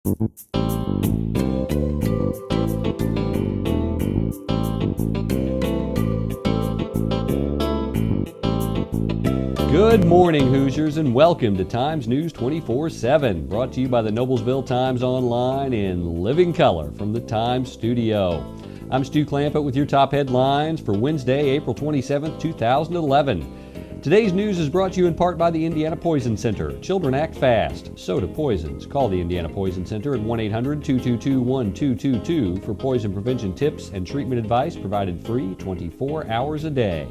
Good morning, Hoosiers, and welcome to Times News 24/7, brought to you by the Noblesville Times Online in living color from the Times studio. I'm Stu Clampett with your top headlines for Wednesday, April 27th, 2011. Today's news is brought to you in part by the Indiana Poison Center. Children act fast, so do poisons. Call the Indiana Poison Center at 1-800-222-1222 for poison prevention tips and treatment advice provided free 24 hours a day.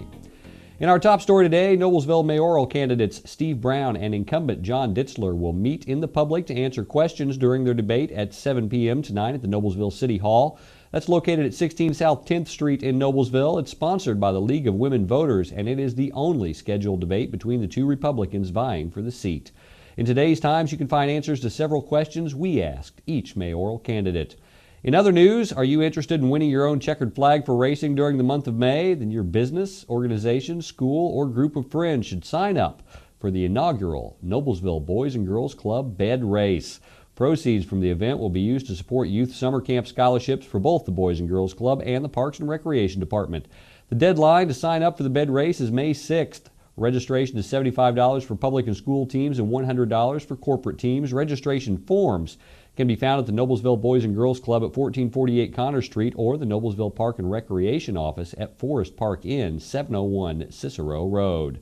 In our top story today, Noblesville mayoral candidates Steve Brown and incumbent John Ditzler will meet in the public to answer questions during their debate at 7 p.m. tonight at the Noblesville City Hall. That's located at 16 South 10th Street in Noblesville. It's sponsored by the League of Women Voters, and it is the only scheduled debate between the two Republicans vying for the seat. In today's Times, you can find answers to several questions we asked each mayoral candidate. In other news, are you interested in winning your own checkered flag for racing during the month of May? Then your business, organization, school, or group of friends should sign up for the inaugural Noblesville Boys and Girls Club Bed Race. Proceeds from the event will be used to support youth summer camp scholarships for both the Boys and Girls Club and the Parks and Recreation Department. The deadline to sign up for the bed race is May 6th. Registration is $75 for public and school teams and $100 for corporate teams. Registration forms can be found at the Noblesville Boys and Girls Club at 1448 Connor Street or the Noblesville Park and Recreation Office at Forest Park Inn, 701 Cicero Road.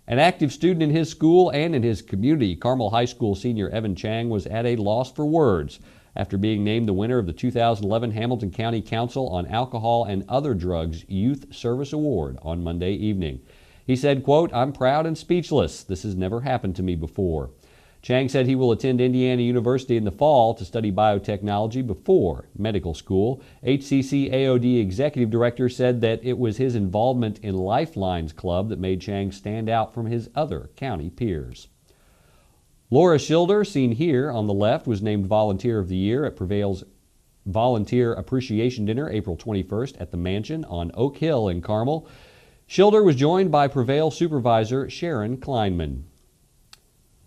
An active student in his school and in his community, Carmel High School senior Evan Chang was at a loss for words after being named the winner of the 2011 Hamilton County Council on Alcohol and Other Drugs Youth Service Award on Monday evening. He said, quote, "I'm proud and speechless. This has never happened to me before." Chang said he will attend Indiana University in the fall to study biotechnology before medical school. HCC AOD Executive Director said that it was his involvement in Lifelines Club that made Chang stand out from his other county peers. Laura Schilder, seen here on the left, was named Volunteer of the Year at Prevail's Volunteer Appreciation Dinner April 21st at the Mansion on Oak Hill in Carmel. Schilder was joined by Prevail Supervisor Sharon Kleinman.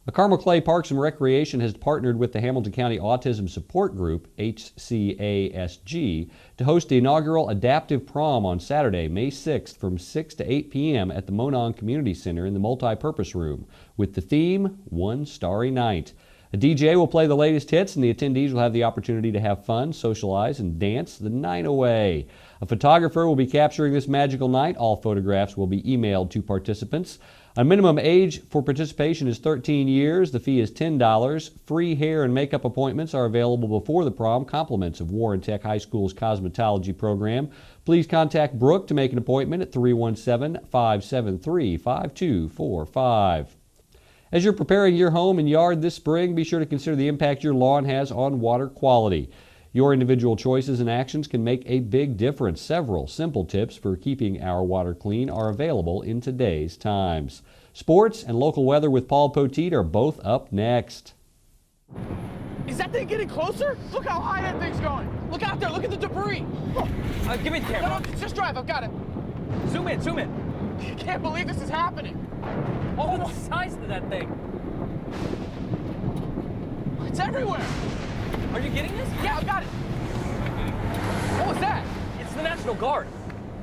The Carmel Clay Parks and Recreation has partnered with the Hamilton County Autism Support Group, HCASG, to host the inaugural Adaptive Prom on Saturday, May 6th from 6 to 8 p.m. at the Monon Community Center in the Multi-Purpose Room, with the theme, One Starry Night. A DJ will play the latest hits, and the attendees will have the opportunity to have fun, socialize, and dance the night away. A photographer will be capturing this magical night. All photographs will be emailed to participants. A minimum age for participation is 13 years. The fee is $10. Free hair and makeup appointments are available before the prom, compliments of Warren Tech High School's cosmetology program. Please contact Brooke to make an appointment at 317-573-5245. As you're preparing your home and yard this spring, be sure to consider the impact your lawn has on water quality. Your individual choices and actions can make a big difference. Several simple tips for keeping our water clean are available in today's Times. Sports and local weather with Paul Poteet are both up next. Is that thing getting closer? Look how high that thing's going. Look out there, look at the debris. Give me the camera. No, just drive, I've got it. Zoom in, zoom in. I can't believe this is happening. Oh, the size of that thing. It's everywhere. Are you getting this? Yeah, I've got it. What was that? It's the National Guard.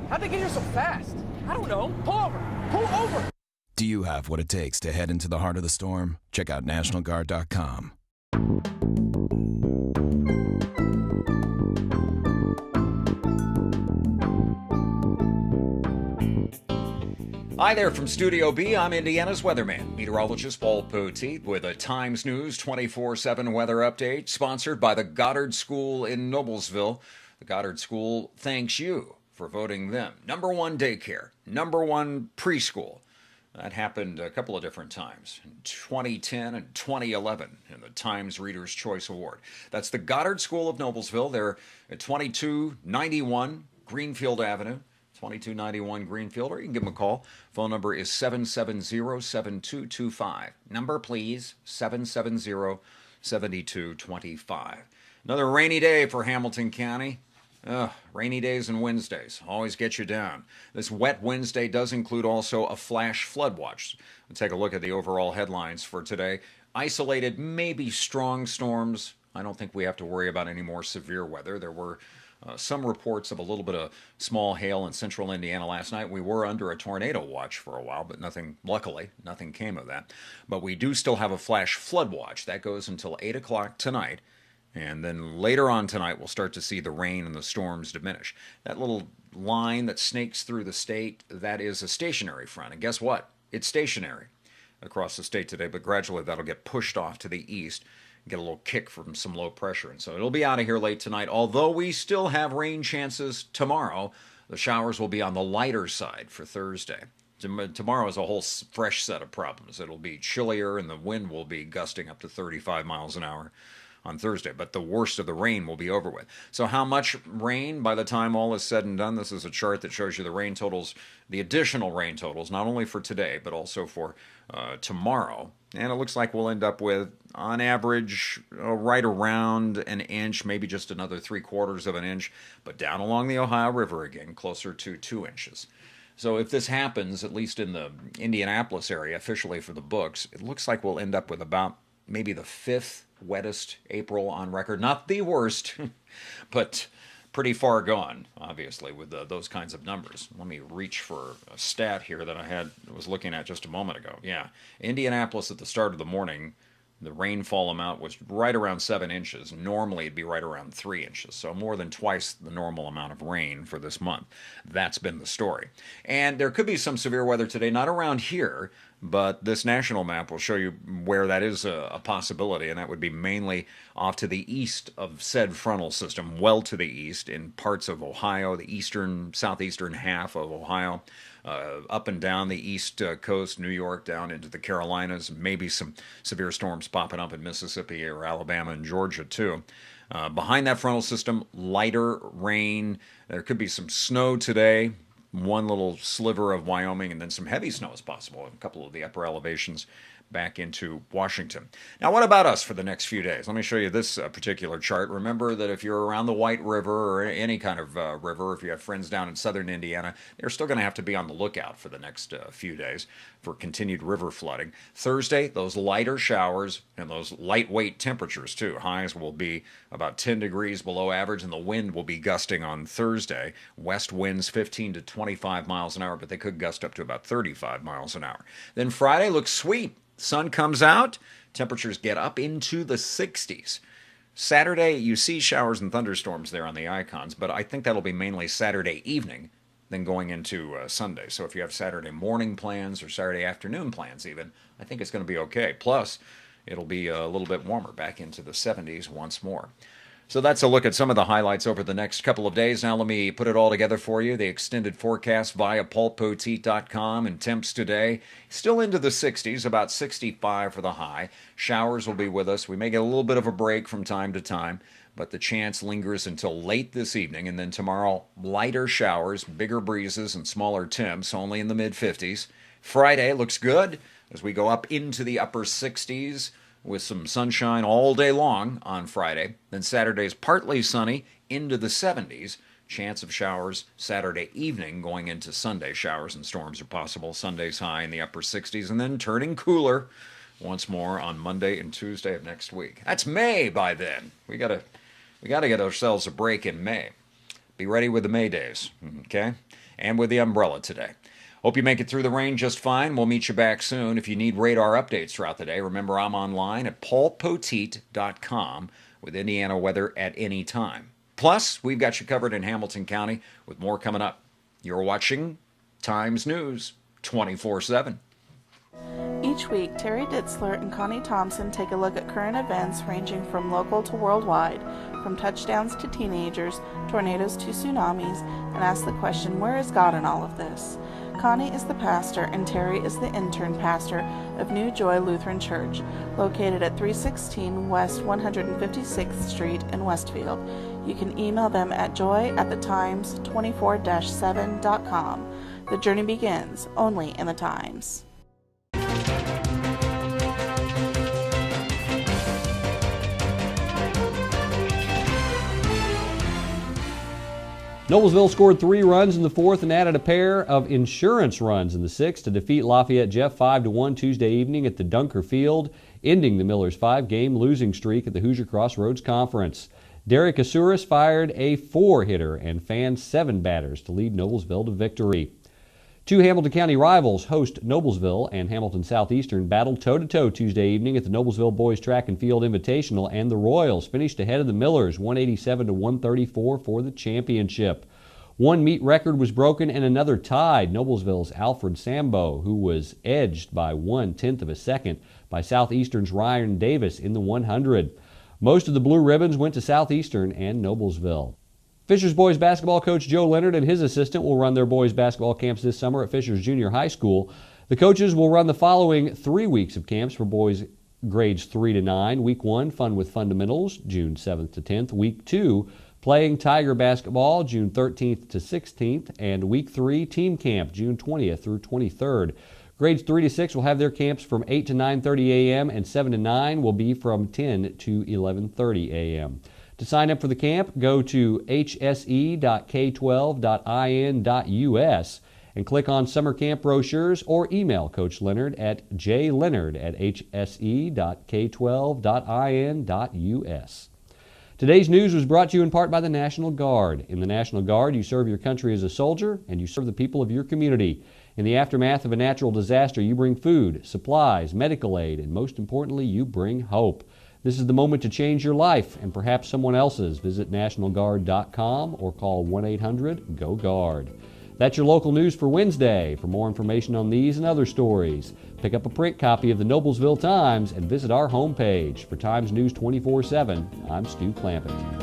How'd they get here so fast? I don't know. Pull over. Pull over. Do you have what it takes to head into the heart of the storm? Check out NationalGuard.com. Hi there from Studio B. I'm Indiana's weatherman, meteorologist Paul Poteet, with a Times News 24/7 weather update sponsored by the Goddard School in Noblesville. The Goddard School thanks you for voting them #1 daycare, #1 preschool. That happened a couple of different times, in 2010 and 2011 in the Times Reader's Choice Award. That's the Goddard School of Noblesville. They're at 2291 Greenfield Avenue. 2291 Greenfield, or you can give them a call. Phone number is 770-7225. Number, please, 770-7225. Another rainy day for Hamilton County. Rainy days and Wednesdays always get you down. This wet Wednesday does include also a flash flood watch. We'll take a look at the overall headlines for today. Isolated, maybe strong storms I don't think we have to worry about any more severe weather. There were some reports of a little bit of small hail in central Indiana last night. We were under a tornado watch for a while, but luckily, nothing came of that. But we do still have a flash flood watch. That goes until 8 o'clock tonight. And then later on tonight, we'll start to see the rain and the storms diminish. That little line that snakes through the state, that is a stationary front. And guess what? It's stationary across the state today, but gradually that'll get pushed off to the east, get a little kick from some low pressure. And so it'll be out of here late tonight. Although we still have rain chances tomorrow, the showers will be on the lighter side for Thursday. Tomorrow is a whole fresh set of problems. It'll be chillier and the wind will be gusting up to 35 miles an hour on Thursday, but the worst of the rain will be over with. So how much rain by the time all is said and done? This is a chart that shows you the rain totals, the additional rain totals, not only for today, but also for tomorrow. And it looks like we'll end up with, on average, right around an inch, maybe just another 3/4 of an inch, but down along the Ohio River again, closer to 2 inches. So if this happens, at least in the Indianapolis area, officially for the books, it looks like we'll end up with about maybe the 5th wettest April on record. Not the worst, but pretty far gone, obviously, with those kinds of numbers. Let me reach for a stat here that I was looking at just a moment ago. Yeah, Indianapolis at the start of the morning, the rainfall amount was right around 7 inches. Normally it'd be right around 3 inches, so more than twice the normal amount of rain for this month. That's been the story. And there could be some severe weather today, not around here, but this national map will show you where that is a possibility, and that would be mainly off to the east of said frontal system, well to the east in parts of Ohio, the southeastern half of Ohio, up and down the east coast, New York, down into the Carolinas, maybe some severe storms popping up in Mississippi or Alabama and Georgia too. Behind that frontal system, lighter rain. There could be some snow today, one little sliver of Wyoming, and then some heavy snow is possible in a couple of the upper elevations back into Washington. Now, what about us for the next few days? Let me show you this particular chart. Remember that if you're around the White River or any kind of river, if you have friends down in southern Indiana, they're still going to have to be on the lookout for the next few days for continued river flooding. Thursday, those lighter showers and those lightweight temperatures too. Highs will be about 10 degrees below average, and the wind will be gusting on Thursday. West winds 15 to 25 miles an hour, but they could gust up to about 35 miles an hour. Then Friday looks sweet. Sun comes out, temperatures get up into the 60s. Saturday, you see showers and thunderstorms there on the icons, but I think that'll be mainly Saturday evening than going into Sunday. So if you have Saturday morning plans or Saturday afternoon plans even, I think it's going to be okay. Plus, it'll be a little bit warmer, back into the 70s once more. So that's a look at some of the highlights over the next couple of days. Now let me put it all together for you. The extended forecast via paulpoteet.com, and temps today still into the 60s, about 65 for the high. Showers will be with us. We may get a little bit of a break from time to time, but the chance lingers until late this evening. And then tomorrow, lighter showers, bigger breezes, and smaller temps, only in the mid-50s. Friday looks good as we go up into the upper 60s. With some sunshine all day long on Friday. Then Saturday's partly sunny into the 70s. Chance of showers Saturday evening going into Sunday. Showers and storms are possible. Sunday's high in the upper 60s, and then turning cooler once more on Monday and Tuesday of next week. That's May by then. We gotta get ourselves a break in May. Be ready with the May days, okay? And with the umbrella today. Hope you make it through the rain just fine. We'll meet you back soon. If you need radar updates throughout the day, remember I'm online at paulpoteet.com with Indiana weather at any time. Plus, we've got you covered in Hamilton County with more coming up. You're watching Times News 24/7. Each week, Terry Ditzler and Connie Thompson take a look at current events ranging from local to worldwide, from touchdowns to teenagers, tornadoes to tsunamis, and ask the question, where is God in all of this? Connie is the pastor and Terry is the intern pastor of New Joy Lutheran Church, located at 316 West 156th Street in Westfield. You can email them at joy@thetimes24-7.com. The journey begins only in the Times. Noblesville scored 3 runs in the 4th and added a pair of insurance runs in the 6th to defeat Lafayette Jeff 5-1 Tuesday evening at the Dunker Field ending the Millers' 5-game losing streak at the Hoosier Crossroads Conference. Derek Asuris fired a 4-hitter and fanned 7 batters to lead Noblesville to victory. 2 Hamilton County rivals, host Noblesville and Hamilton Southeastern, battled toe-to-toe Tuesday evening at the Noblesville Boys Track and Field Invitational, and the Royals finished ahead of the Millers 187-134 for the championship. One meet record was broken and another tied. Noblesville's Alfred Sambo, who was edged by 1/10 of a second by Southeastern's Ryan Davis in the 100. Most of the blue ribbons went to Southeastern and Noblesville. Fishers boys basketball coach Joe Leonard and his assistant will run their boys basketball camps this summer at Fishers Junior High School. The coaches will run the following 3 weeks of camps for boys grades 3 to 9. Week 1, Fun with Fundamentals, June 7th to 10th. Week 2, Playing Tiger Basketball, June 13th to 16th. And Week 3, Team Camp, June 20th through 23rd. Grades 3 to 6 will have their camps from 8 to 9:30 a.m. and 7 to 9 will be from 10 to 11:30 a.m. To sign up for the camp, go to hse.k12.in.us and click on Summer Camp Brochures or email Coach Leonard at jleonard@hse.k12.in.us. Today's news was brought to you in part by the National Guard. In the National Guard, you serve your country as a soldier and you serve the people of your community. In the aftermath of a natural disaster, you bring food, supplies, medical aid, and most importantly, you bring hope. This is the moment to change your life and perhaps someone else's. Visit nationalguard.com or call 1-800-GO-GUARD. That's your local news for Wednesday. For more information on these and other stories, pick up a print copy of the Noblesville Times and visit our homepage. For Times News 24/7, I'm Stu Clampett.